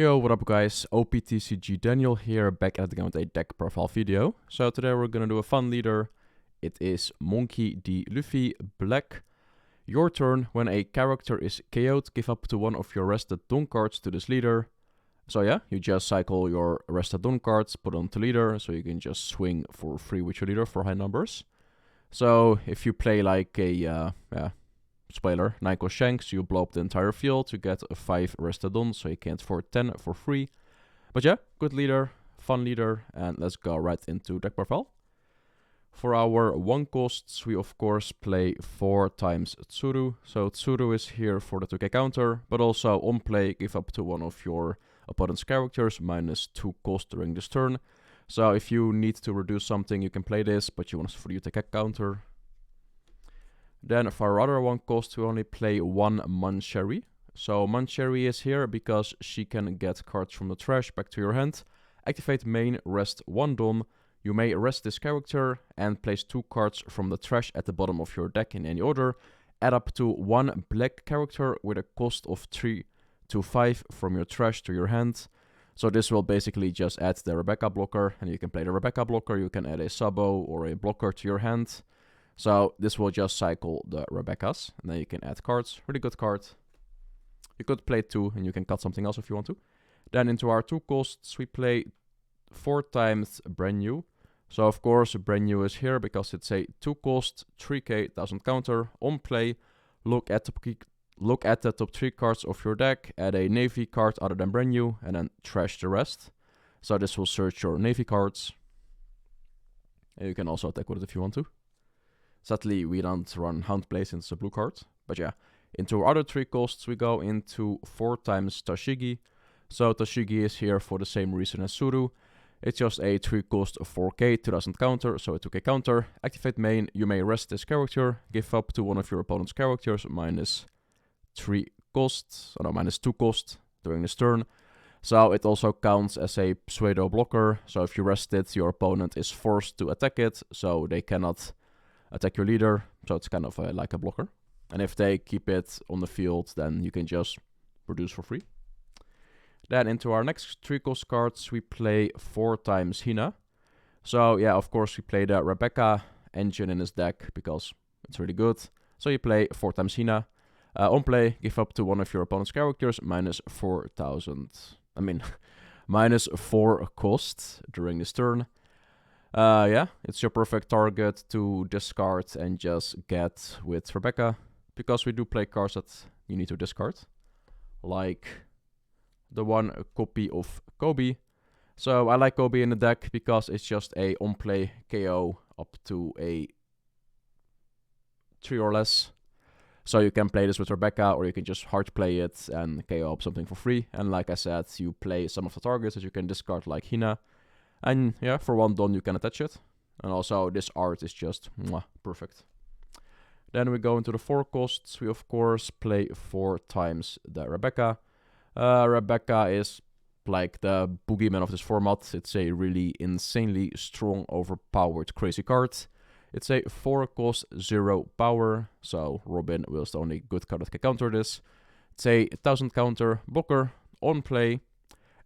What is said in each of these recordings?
Yo, what up guys, OPTCG Daniel here, back at again with a deck profile video. So today we're gonna do a fun leader. It is Monkey D. Luffy, Black. Your turn, when a character is KO'd, give up to one of your rested Don cards to this leader. So yeah, you just cycle your rested Don cards, put on to leader, so you can just swing for free with your leader for high numbers. So if you play like a, spoiler, 9 cost Shanks, you blow up the entire field to get a 5 rested on, so you can afford 10 for free. But yeah, good leader, fun leader, and let's go right into deck profile. For our 1 costs, we of course play 4 times Tsuru. So Tsuru is here for the 2k counter, but also on play, give up to one of your opponent's characters, -2 cost during this turn. So if you need to reduce something, you can play this, but you want for you to take a counter. Then for our other 1 cost, we only play 1 Mancherry. So Mancherry is here because she can get cards from the trash back to your hand. Activate main, rest 1 Don. You may rest this character and place 2 cards from the trash at the bottom of your deck in any order. Add up to 1 black character with a cost of 3 to 5 from your trash to your hand. So this will basically just add the Rebecca blocker, and you can play the Rebecca blocker. You can add a Subo or a blocker to your hand. So this will just cycle the Rebeccas, and then you can add cards. Really good card. You could play 2, and you can cut something else if you want to. Then into our 2 costs, we play 4 times Brand New. So of course, Brand New is here because it's a 2 cost, 3k, 1000 counter. On play, look at the top 3 cards of your deck, add a Navy card other than Brand New, and then trash the rest. So this will search your Navy cards. And you can also attack with it if you want to. Sadly, we don't run Hound Play since it's a blue card. But yeah, into our other 3 costs, we go into 4 times Tashigi. So Tashigi is here for the same reason as Suru. It's just a 3 cost 4k, 2000 counter, so a 2k counter. Activate main, you may rest this character. Give up to one of your opponent's characters, -2 cost during this turn. So it also counts as a pseudo blocker. So if you rest it, your opponent is forced to attack it, so they cannot attack your leader, so it's kind of like a blocker. And if they keep it on the field, then you can just produce for free. Then into our next 3 cost cards, we play 4 times Hina. So yeah, of course we play the Rebecca engine in his deck because it's really good. So you play 4 times Hina. On play, give up to one of your opponent's characters, -4 cost during this turn. Yeah, it's your perfect target to discard and just get with Rebecca, because we do play cards that you need to discard, like the 1 copy of Kobe. So I like Kobe in the deck because it's just a on-play KO up to a 3 or less. So you can play this with Rebecca, or you can just hard play it and KO up something for free. And like I said, you play some of the targets that you can discard, like Hina. And yeah, for 1 Don you can attach it. And also this art is just perfect. Then we go into the 4 costs. We of course play 4 times the Rebecca. Rebecca is like the boogeyman of this format. It's a really insanely strong, overpowered, crazy card. It's a 4 cost, 0 power. So Robin was the only good card that can counter this. It's a 1000 counter blocker. On play,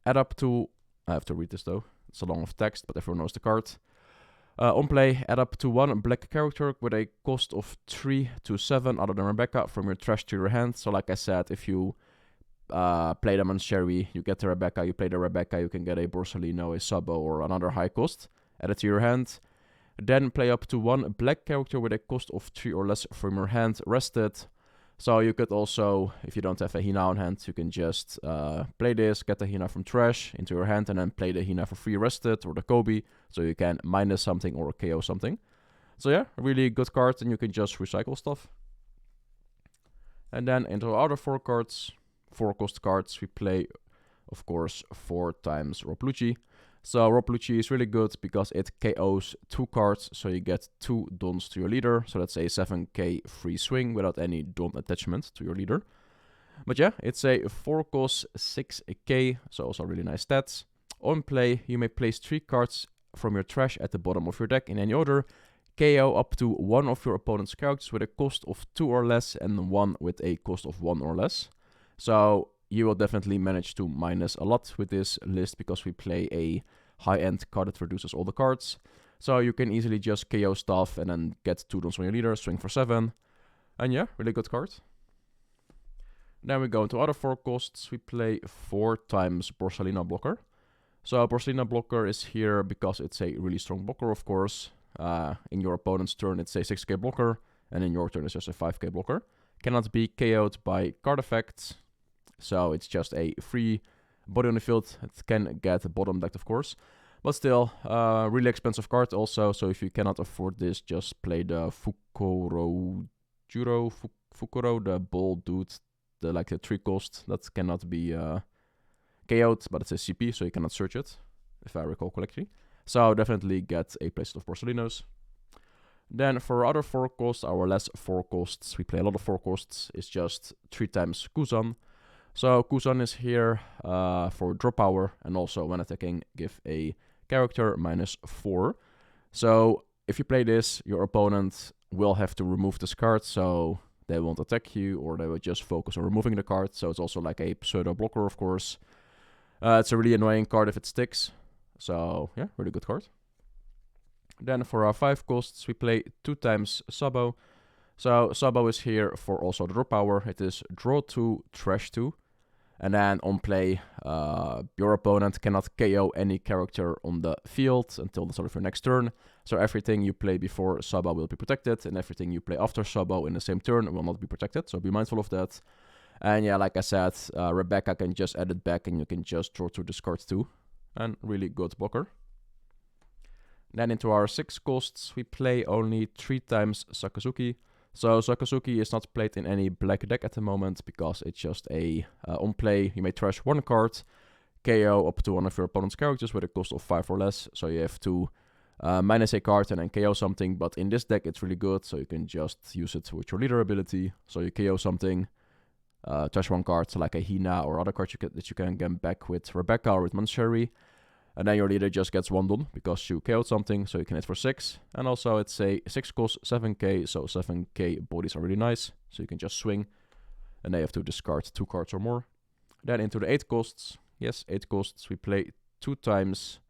add up to... I have to read this though. It's a long of text, but everyone knows the card. On play, add up to 1 black character with a cost of 3 to 7 other than Rebecca from your trash to your hand. So like I said, if you play the Mancherry, you get the Rebecca, you play the Rebecca, you can get a Barcelos, a Subo, or another high cost. Add it to your hand. Then play up to 1 black character with a cost of 3 or less from your hand, rested. So you could also, if you don't have a Hina on hand, you can just play this, get the Hina from trash into your hand, and then play the Hina for free rested, or the Kobe, so you can minus something or KO something. So yeah, really good card, and you can just recycle stuff. And then into our other 4 cards, 4 cost cards, we play, of course, 4 times Luchi. So Luchi is really good because it KOs 2 cards, so you get 2 Dons to your leader. So that's a 7k free swing without any Don attachment to your leader. But yeah, it's a 4 cost, 6k, so also really nice stats. On play, you may place 3 cards from your trash at the bottom of your deck in any order. KO up to 1 of your opponent's characters with a cost of 2 or less, and 1 with a cost of 1 or less. So you will definitely manage to minus a lot with this list because we play a high-end card that reduces all the cards. So you can easily just KO stuff and then get 2 dons on your leader, swing for 7. And yeah, really good card. Then we go into other 4 costs. We play 4 times Barcelos blocker. So Barcelos blocker is here because it's a really strong blocker, of course. In your opponent's turn, it's a 6k blocker, and in your turn, it's just a 5k blocker. Cannot be KO'd by card effects, so it's just a free body on the field. It can get bottom decked, of course, but still, really expensive card also. So if you cannot afford this, just play the Fukuro, the ball dude, the 3 cost that cannot be KO'd, but it's a CP, so you cannot search it, if I recall correctly. So definitely get a playset of Barcelos. Then for other 4 costs, our last 4 costs, we play a lot of 4 costs, it's just 3 times Kuzan. So Kuzan is here for draw power, and also when attacking, give a character -4. So if you play this, your opponent will have to remove this card, so they won't attack you, or they will just focus on removing the card. So it's also like a pseudo blocker, of course. It's a really annoying card if it sticks. So yeah, really good card. Then for our 5 costs, we play 2 times Subo. So Subo is here for also draw power. It is draw 2, trash 2. And then on play, your opponent cannot KO any character on the field until the start of your next turn. So everything you play before Subo will be protected, and everything you play after Subo in the same turn will not be protected. So be mindful of that. And yeah, like I said, Rebecca can just add it back, and you can just draw 2 discards too. And really good blocker. Then into our 6 costs, we play only 3 times Sakazuki. So Sakazuki is not played in any black deck at the moment because it's just a on play. You may trash 1 card, KO up to one of your opponent's characters with a cost of 5 or less. So you have to minus a card and then KO something. But in this deck, it's really good, so you can just use it with your leader ability. So you KO something, trash 1 card, so like a Hina or other cards that you can get back with Rebecca or with Mancheri. And then your leader just gets 1 don because you KO'd something, so you can hit for 6. And also it's a 6 cost, 7k, so 7k bodies are really nice. So you can just swing, and they have to discard 2 cards or more. Then into the 8 costs, yes, 8 costs, we play 2 times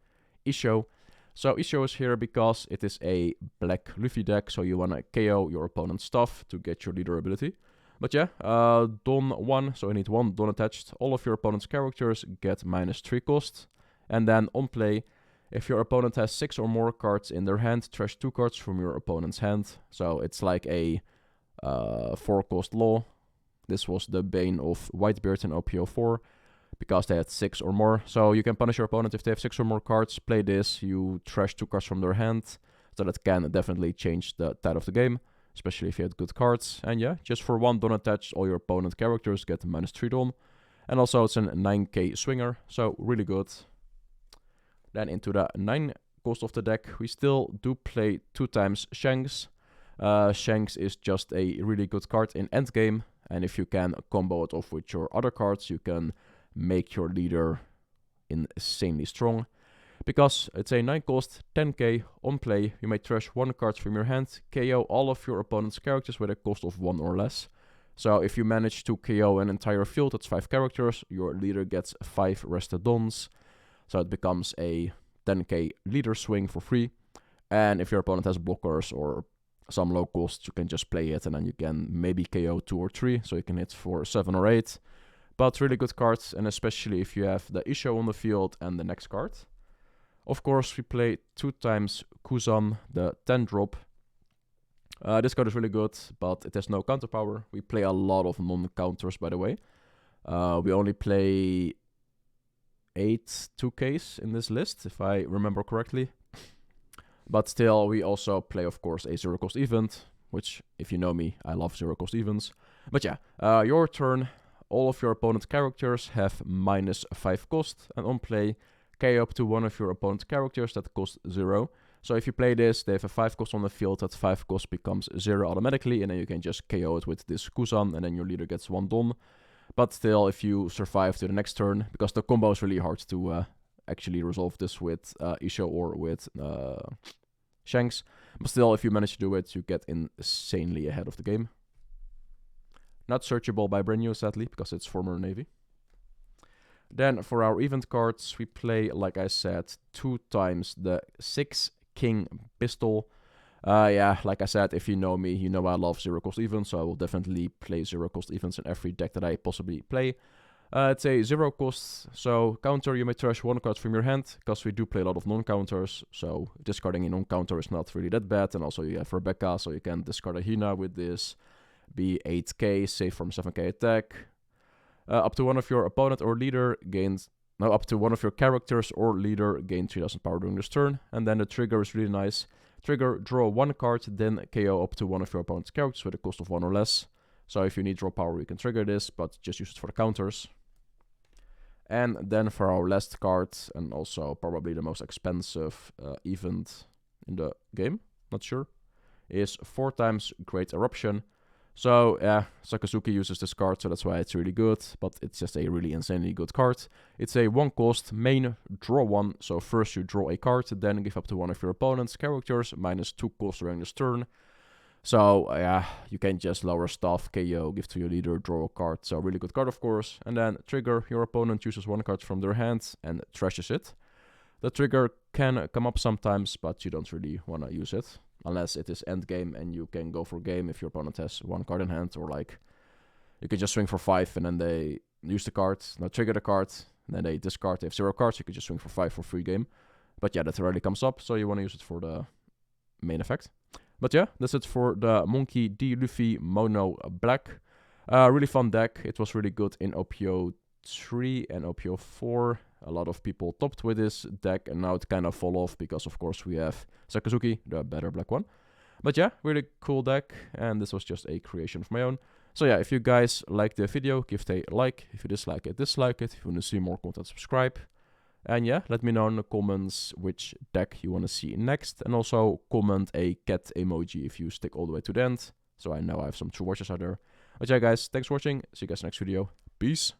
Isho. So Isho is here because it is a Black Luffy deck, so you want to KO your opponent's stuff to get your leader ability. But yeah, don 1, so you need 1 don attached. All of your opponent's characters get -3 cost. And then on play, if your opponent has 6 or more cards in their hand, trash 2 cards from your opponent's hand. So it's like a 4 cost law. This was the bane of Whitebeard in OPO4 because they had 6 or more. So you can punish your opponent if they have 6 or more cards. Play this, you trash 2 cards from their hand. So that can definitely change the tide of the game, especially if you had good cards. And yeah, just for 1 don attached, all your opponent characters get -3 don. And also it's a 9k swinger, so really good. Then into the 9 cost of the deck, we still do play 2 times Shanks. Shanks is just a really good card in endgame, and if you can combo it off with your other cards, you can make your leader insanely strong. Because it's a 9 cost, 10k, on play, you may trash 1 card from your hand, KO all of your opponent's characters with a cost of 1 or less. So if you manage to KO an entire field, that's 5 characters, your leader gets 5 rested dons. So it becomes a 10k leader swing for free. And if your opponent has blockers or some low cost, you can just play it and then you can maybe KO 2 or 3. So you can hit for 7 or 8. But really good cards, and especially if you have the Isho on the field and the next card. Of course, we play 2 times Kuzan, the 10 drop. This card is really good, but it has no counter power. We play a lot of non-counters, by the way. We only play 8 2Ks in this list, if I remember correctly. But still, we also play, of course, a 0 cost event, which, if you know me, I love 0 cost events. But yeah, your turn, all of your opponent's characters have -5 cost, and on play, KO up to one of your opponent's characters that cost 0. So if you play this, they have a 5 cost on the field, that 5 cost becomes 0 automatically, and then you can just KO it with this Kuzan, and then your leader gets 1 don. But still, if you survive to the next turn, because the combo is really hard to actually resolve this with Isho or with Shanks. But still, if you manage to do it, you get insanely ahead of the game. Not searchable by Brand New, sadly, because it's former Navy. Then for our event cards, we play, like I said, 2 times the 6 King Pistol. Yeah, like I said, if you know me, you know I love 0 cost events, so I will definitely play 0 cost events in every deck that I possibly play. It's a 0 cost, so counter, you may trash 1 card from your hand, because we do play a lot of non-counters, so discarding a non-counter is not really that bad, and also you have Rebecca, so you can discard a Hina with this, be 8k, save from 7k attack. Up to one of your opponent or leader gains... No, up to one of your characters or leader gain 3000 power during this turn, and then the trigger is really nice. Trigger, draw 1 card, then KO up to one of your opponent's characters with a cost of 1 or less. So if you need draw power, you can trigger this, but just use it for the counters. And then for our last card, and also probably the most expensive event in the game, not sure, is 4 times Great Eruption. So yeah, Sakazuki uses this card, so that's why it's really good, but it's just a really insanely good card. It's a 1 cost, main, draw 1, so first you draw a card, then give up to one of your opponent's characters, minus 2 costs during this turn. So yeah, you can just lower stuff, KO, give to your leader, draw a card, so really good card of course. And then trigger, your opponent uses 1 card from their hand and trashes it. The trigger can come up sometimes, but you don't really want to use it. Unless it is end game and you can go for game if your opponent has 1 card in hand, or like you can just swing for 5 and then they use the card, now trigger the card, and then they discard, they have 0 cards, you can just swing for 5 for free game. But yeah, that rarely comes up, so you want to use it for the main effect. But yeah, that's it for the Monkey D. Luffy Mono Black. Really fun deck, it was really good in OPO 3 and OPO 4. A lot of people topped with this deck, and now it kind of fall off because of course we have Sakazuki, the better black one. But yeah, really cool deck, and this was just a creation of my own. So yeah, if you guys liked the video, give it a like. If you dislike it, dislike it. If you want to see more content, subscribe. And yeah, let me know in the comments which deck you want to see next. And also comment a cat emoji if you stick all the way to the end, so I know I have some true watchers out there. But yeah guys, thanks for watching. See you guys next video. Peace.